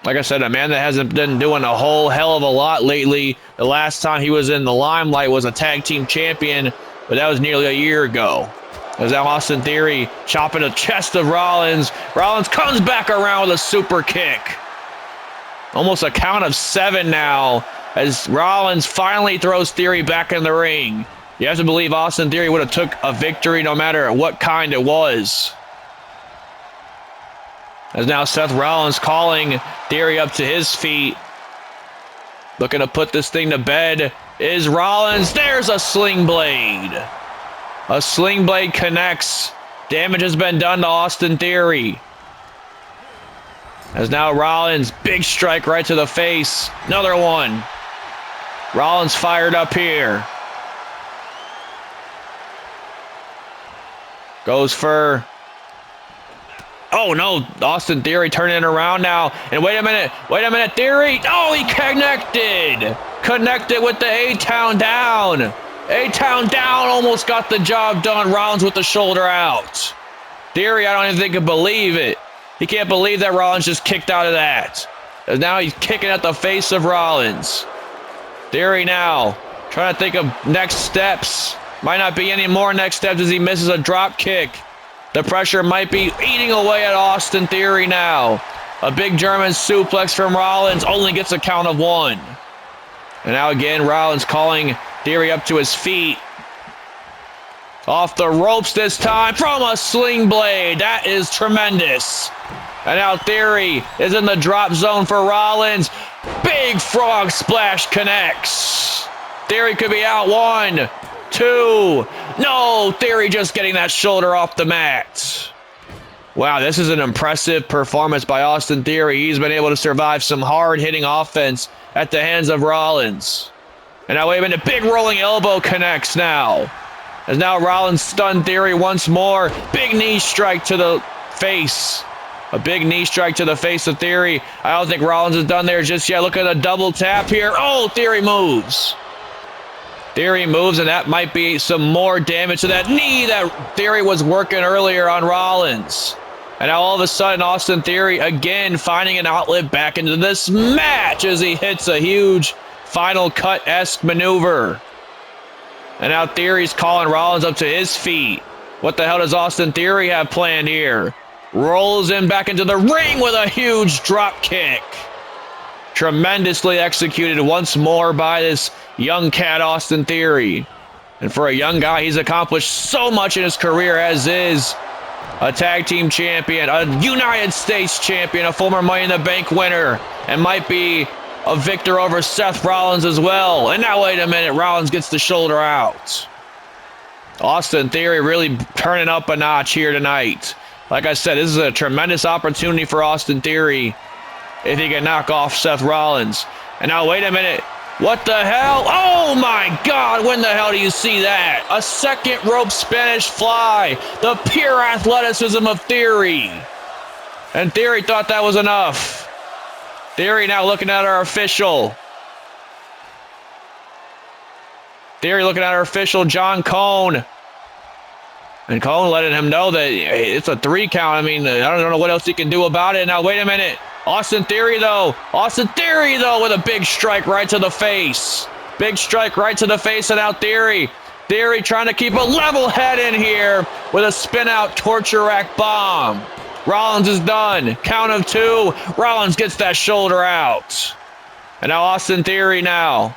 Like I said, a man that hasn't been doing a whole hell of a lot lately. The last time he was in the limelight was a tag team champion, but that was nearly a year ago. As now Austin Theory chopping the chest of Rollins. Rollins comes back around with a super kick. Almost a count of 7 now, as Rollins finally throws Theory back in the ring. You have to believe Austin Theory would have took a victory no matter what kind it was. As now Seth Rollins calling Theory up to his feet. Looking to put this thing to bed is Rollins. There's a sling blade. A sling blade connects. Damage has been done to Austin Theory. As now Rollins, big strike right to the face. Another one. Rollins fired up here. Goes for... Oh no, Austin Theory turning it around now. And wait a minute, Theory. Oh, he connected. Connected with the A-Town down. A-Town down, almost got the job done. Rollins with the shoulder out. Theory, I don't even think he can believe it. He can't believe that Rollins just kicked out of that. And now he's kicking at the face of Rollins. Theory now trying to think of next steps. Might not be any more next steps as he misses a drop kick. The pressure might be eating away at Austin Theory now. A big German suplex from Rollins only gets a count of 1. And now again, Rollins calling Theory up to his feet. Off the ropes this time from a sling blade. That is tremendous. And now Theory is in the drop zone for Rollins. Big frog splash connects. Theory could be out 1, 2. No, Theory just getting that shoulder off the mat. Wow, this is an impressive performance by Austin Theory. He's been able to survive some hard-hitting offense at the hands of Rollins. And now, wait a minute, big rolling elbow connects now. As now Rollins stunned Theory once more. Big knee strike to the face. A big knee strike to the face of Theory. I don't think Rollins is done there just yet. Look at the double tap here. Oh, Theory moves. Theory moves, and that might be some more damage to that knee that Theory was working earlier on Rollins. And now all of a sudden, Austin Theory again finding an outlet back into this match as he hits a huge Final Cut-esque maneuver. And now Theory's calling Rollins up to his feet. What the hell does Austin Theory have planned here? Rolls in back into the ring with a huge drop kick. Tremendously executed once more by this young cat, Austin Theory. And for a young guy, he's accomplished so much in his career, as is a tag team champion, a United States champion, a former Money in the Bank winner, and might be a victor over Seth Rollins as well. And now, wait a minute, Rollins gets the shoulder out. Austin Theory really turning up a notch here tonight. Like I said, this is a tremendous opportunity for Austin Theory if he can knock off Seth Rollins. And now, wait a minute. What the hell? Oh my God, when the hell do you see that? A second rope Spanish fly. The pure athleticism of Theory. And Theory thought that was enough. Theory now looking at our official. Theory looking at our official, John Cone. And Cone letting him know that it's a 3 count. I mean, I don't know what else he can do about it. Now, wait a minute. Austin Theory, though, with a big strike right to the face. Big strike right to the face, and now Theory Theory trying to keep a level head in here with a spin-out torture rack bomb. Rollins is done. Count of 2. Rollins gets that shoulder out. And now Austin Theory now.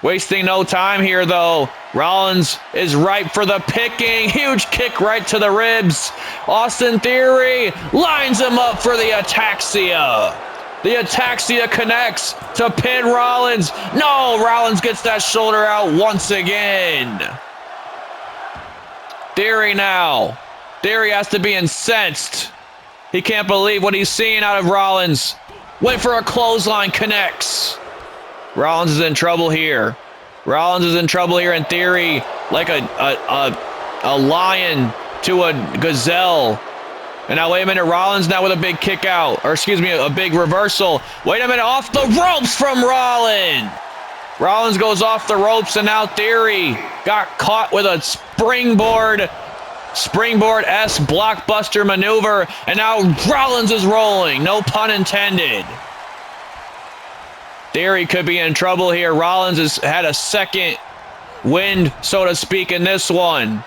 Wasting no time here, though. Rollins is ripe for the picking. Huge kick right to the ribs. Austin Theory lines him up for the ataxia. The ataxia connects to pin Rollins. No, Rollins gets that shoulder out once again. Theory now. Theory has to be incensed. He can't believe what he's seeing out of Rollins. Went for a clothesline, connects. Rollins is in trouble here. Rollins is in trouble here in Theory, like a lion to a gazelle. And now, wait a minute, Rollins now with a big kick out, or excuse me, a big reversal. Wait a minute, off the ropes from Rollins. Rollins goes off the ropes, and now Theory got caught with a springboard-esque blockbuster maneuver, and now Rollins is rolling, no pun intended. Theory could be in trouble here. Rollins has had a second wind, so to speak, in this one.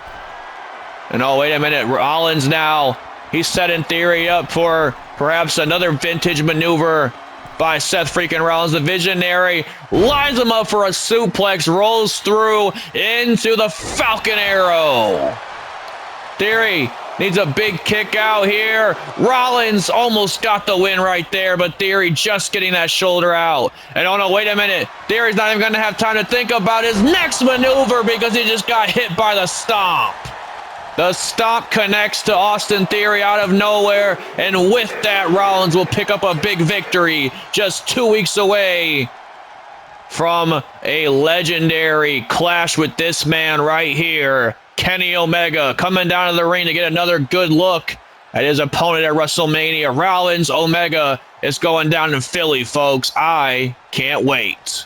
And oh, wait a minute, Rollins now, he's setting Theory up for perhaps another vintage maneuver by Seth freaking Rollins, the Visionary. Lines him up for a suplex, rolls through into the Falcon Arrow. Theory needs a big kick out here. Rollins almost got the win right there, but Theory just getting that shoulder out. And oh no, wait a minute. Theory's not even going to have time to think about his next maneuver because he just got hit by the stomp. The stomp connects to Austin Theory out of nowhere, and with that, Rollins will pick up a big victory just 2 weeks away from a legendary clash with this man right here, Kenny Omega, coming down to the ring to get another good look at his opponent at WrestleMania. Rollins Omega is going down in Philly, folks. I can't wait.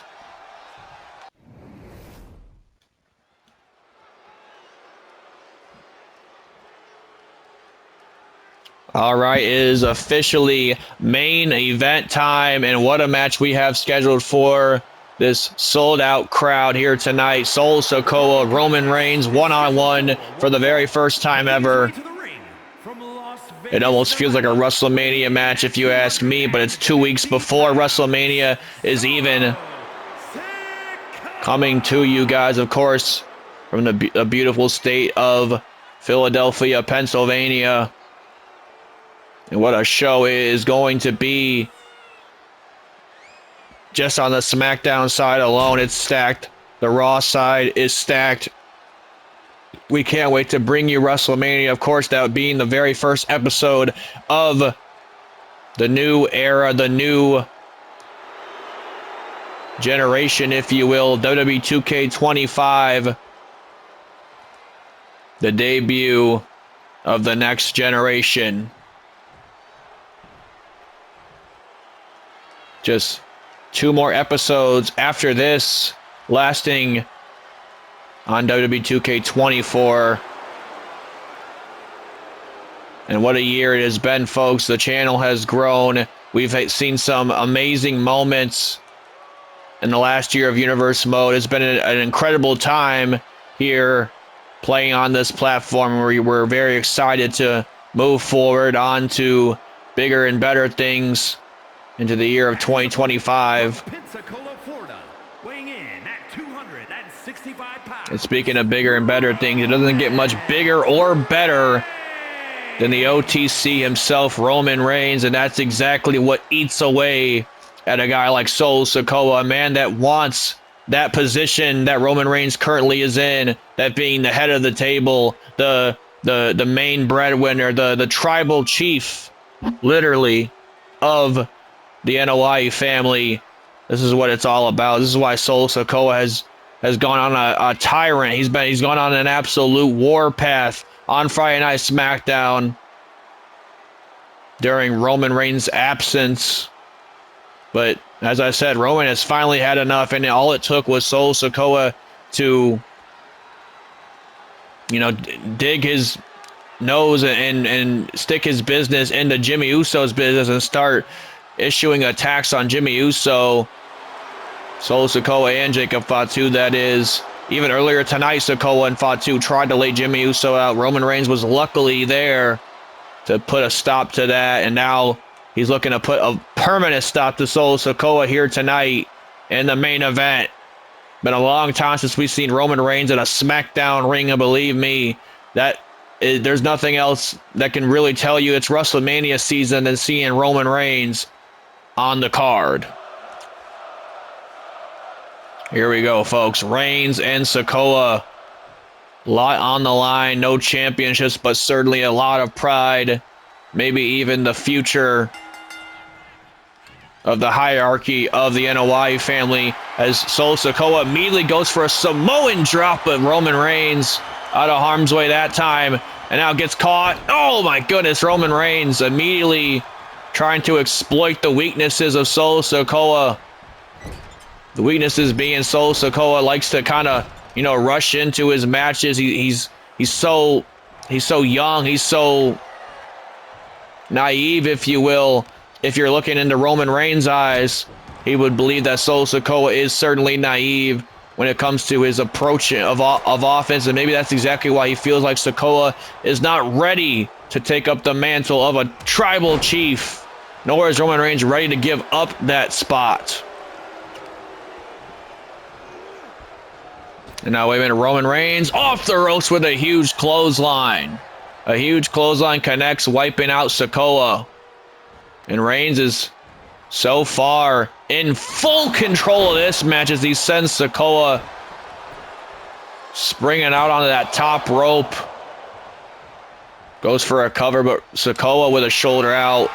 All right, it is officially main event time, and what a match we have scheduled for this sold-out crowd here tonight. Sol Sikoa, Roman Reigns, one-on-one for the very first time ever. It almost feels like a WrestleMania match if you ask me, but it's 2 weeks before WrestleMania is even coming to you guys, of course, from the beautiful state of Philadelphia, Pennsylvania. And what a show it is going to be. Just on the SmackDown side alone, it's stacked. The Raw side is stacked. We can't wait to bring you WrestleMania. Of course, that being the very first episode of the new era, the new generation, if you will, WWE 2K25. The debut of the next generation. Just 2 more episodes after this, lasting on WWE 2K24. And what a year it has been, folks. The channel has grown. We've seen some amazing moments in the last year of Universe Mode. It's been an incredible time here playing on this platform. We're very excited to move forward on to bigger and better things into the year of 2025. And speaking of bigger and better things, it doesn't get much bigger or better than the OTC himself, Roman Reigns, and that's exactly what eats away at a guy like Sol Sikoa, a man that wants that position that Roman Reigns currently is in, that being the head of the table, the main breadwinner, the tribal chief, literally, of the NOI family. This is what it's all about. This is why Sol Sikoa has gone on a tyrant. He's gone on an absolute warpath on Friday Night SmackDown during Roman Reigns' absence. But as I said, Roman has finally had enough, and all it took was Sol Sikoa to, dig his nose and stick his business into Jimmy Uso's business and start issuing attacks on Jimmy Uso, Sol Sikoa, and Jacob Fatu, that is, Even earlier tonight, Sikoa and Fatu tried to lay Jimmy Uso out. Roman Reigns was luckily there to put a stop to that, and now he's looking to put a permanent stop to Solo Sikoa here tonight in the main event. Been a long time since we've seen Roman Reigns in a SmackDown ring, and believe me, there's nothing else that can really tell you it's WrestleMania season than seeing Roman Reigns on the card. Here we go, folks. Reigns and Sikoa. A lot on the line. No championships, but certainly a lot of pride. Maybe even the future of the hierarchy of the NOI family, as Solo Sikoa immediately goes for a Samoan drop, but Roman Reigns out of harm's way that time, and now gets caught. Oh my goodness, Roman Reigns immediately trying to exploit the weaknesses of Solo Sikoa. The weaknesses being Solo Sikoa likes to kind of, rush into his matches. He's so young. He's so naive, if you will. If you're looking into Roman Reigns' eyes, he would believe that Solo Sikoa is certainly naive when it comes to his approach of offense, and maybe that's exactly why he feels like Sikoa is not ready to take up the mantle of a tribal chief, nor is Roman Reigns ready to give up that spot. And now, wait a minute, Roman Reigns off the ropes with a huge clothesline. A huge clothesline connects, wiping out Sikoa. And Reigns is so far in full control of this match as he sends Sikoa springing out onto that top rope. Goes for a cover, but Sikoa with a shoulder out.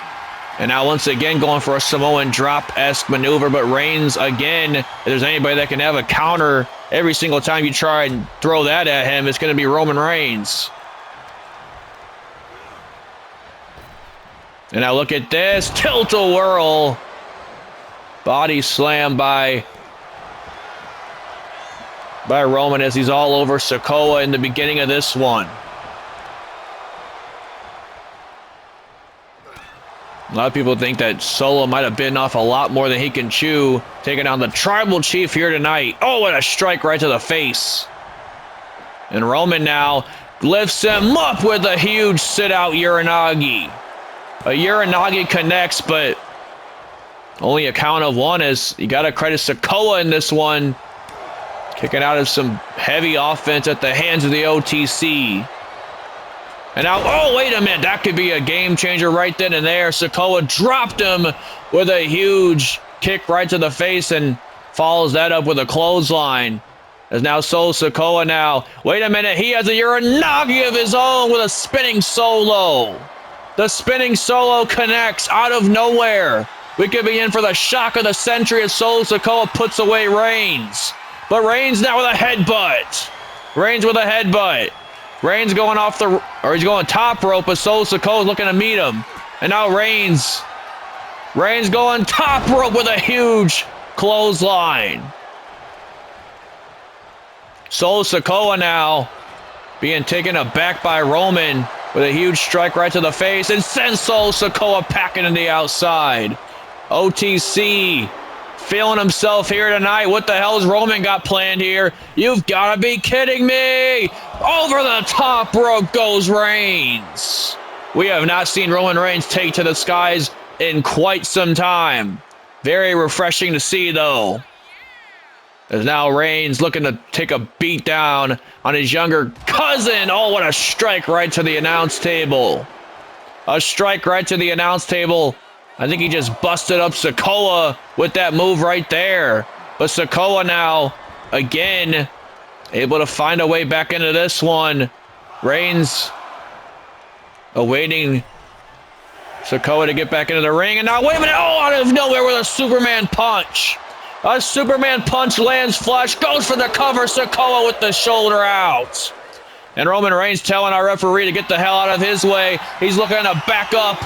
And now once again going for a Samoan drop-esque maneuver, but Reigns again, if there's anybody that can have a counter every single time you try and throw that at him, it's going to be Roman Reigns. And now look at this, tilt-a-whirl. Body slam by Roman as he's all over Sikoa in the beginning of this one. A lot of people think that Solo might have bitten off a lot more than he can chew, taking on the tribal chief here tonight. Oh, and a strike right to the face. And Roman now lifts him up with a huge sit-out Uranagi. A Uranagi connects, but only a count of one, as you got to credit Sikoa in this one. Kicking out of some heavy offense at the hands of the OTC. And now, oh, wait a minute, that could be a game changer right then and there. Sikoa dropped him with a huge kick right to the face and follows that up with a clothesline. As now Solo Sikoa now, wait a minute, he has a Uranagi of his own with a spinning solo. The spinning solo connects out of nowhere. We could be in for the shock of the century as Solo Sikoa puts away Reigns. But Reigns now with a headbutt. Reigns with a headbutt. Reigns going he's going top rope, but Solo Sikoa looking to meet him. And now Reigns going top rope with a huge clothesline. Solo Sikoa now being taken aback by Roman with a huge strike right to the face and sends Solo Sikoa packing to the outside. OTC feeling himself here tonight. What the hell has Roman got planned here? You've got to be kidding me. Over the top rope goes Reigns. We have not seen Roman Reigns take to the skies in quite some time. Very refreshing to see, though. As now Reigns looking to take a beat down on his younger cousin. Oh, what a strike right to the announce table. A strike right to the announce table. I think he just busted up Sikoa with that move right there. But Sikoa now, again, able to find a way back into this one. Reigns awaiting Sikoa to get back into the ring. And now, wait a minute. Oh, out of nowhere with a Superman punch. A Superman punch lands flush. Goes for the cover. Sikoa with the shoulder out. And Roman Reigns telling our referee to get the hell out of his way. He's looking to back up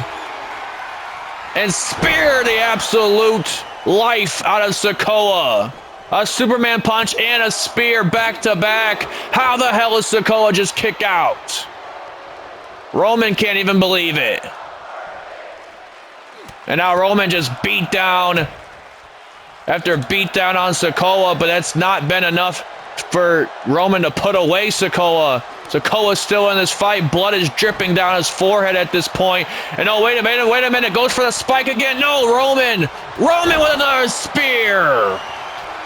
and spear the absolute life out of Sikoa. A Superman punch and a spear back to back. How the hell is Sikoa just kick out? Roman can't even believe it. And now Roman just beat down after beat down on Sikoa, but that's not been enough for Roman to put away Sikoa. Sikoa's still in this fight. Blood is dripping down his forehead at this point. And oh, wait a minute. Goes for the spike again. No, Roman with another spear.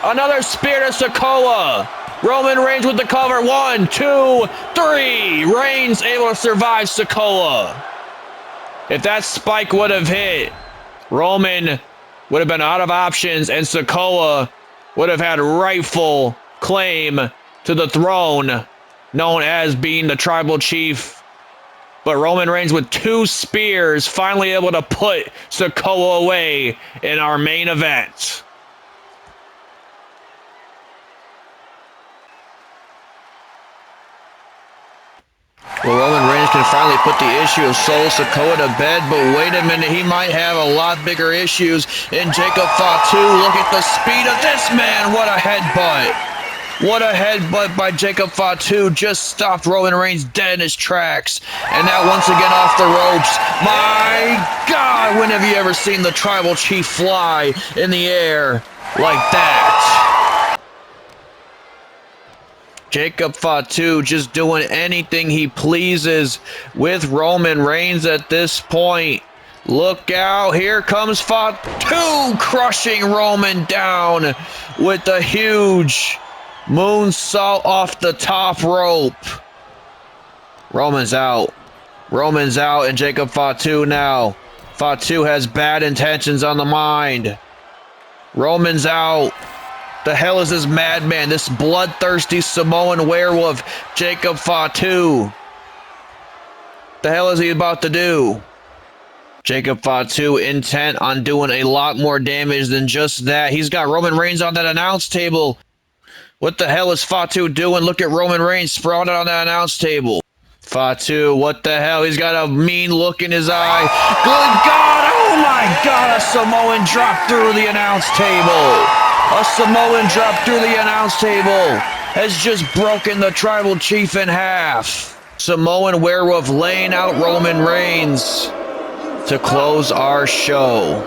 Another spear to Sikoa. Roman Reigns with the cover. 1, 2, 3. Reigns able to survive Sikoa. If that spike would have hit, Roman would have been out of options, and Sikoa would have had rightful claim to the throne, known as being the tribal chief. But Roman Reigns with 2 spears finally able to put Sikoa away in our main event. Well, Roman Reigns can finally put the issue of Solo Sikoa to bed, but wait a minute, he might have a lot bigger issues in Jacob Fatu. Look at the speed of this man. What a headbutt. What a headbutt by Jacob Fatu. Just stopped Roman Reigns dead in his tracks. And now once again off the ropes. My God, when have you ever seen the tribal chief fly in the air like that? Jacob Fatu just doing anything he pleases with Roman Reigns at this point. Look out, here comes Fatu crushing Roman down with a huge moonsault off the top rope. Roman's out. And Jacob Fatu now. Fatu has bad intentions on the mind. Roman's out. The hell is this madman, this bloodthirsty Samoan werewolf, Jacob Fatu? The hell is he about to do? Jacob Fatu intent on doing a lot more damage than just that. He's got Roman Reigns on that announce table. What the hell is Fatu doing? Look at Roman Reigns sprawled on that announce table. Fatu, what the hell? He's got a mean look in his eye. Good God! Oh my God! A Samoan drop through the announce table. A Samoan drop through the announce table has just broken the tribal chief in half. Samoan werewolf laying out Roman Reigns to close our show.